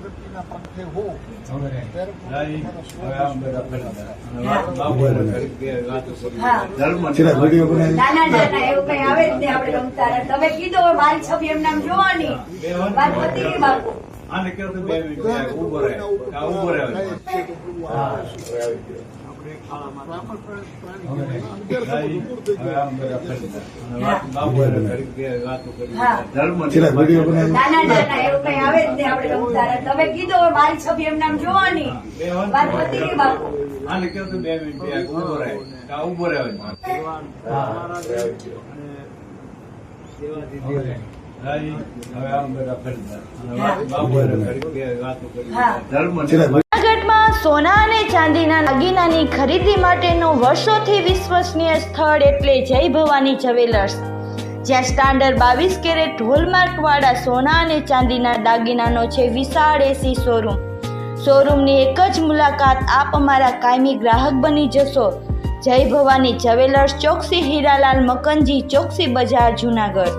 પ્રગતિના પંથે હો તમે કીધું મારી છબી એમ નામ જોવાની વાત પતી ગઈ બાપુ. આને કેવું બે મિનિટ ઉભો રહે તમે કીધું મારી છબી એમ નામ જોવાની વાત પતી ગઈ બાપુ. આને કેવું બે મિનિટ ઉભો રહે જૂનાગઢમાં સોના અને ચાંદીના દાગીનાની ખરીદી માટેનું વર્ષોથી વિશ્વસનીય સ્થળ એટલે જય ભવાની જ્વેલર્સ, જ્યાં સ્ટાન્ડર્ડ 22 કેરેટ હોલમાર્ક વાળા સોના અને ચાંદીના દાગીનાનો છે વિશાળ એસી શોરૂમ. શોરૂમની એક જ મુલાકાત આપ અમારા કાયમી ગ્રાહક બની જશો. જય ભવાની જ્વેલર્સ, ચોકસી હીરાલાલ મકનજી, ચોકસી બજાર, જૂનાગઢ.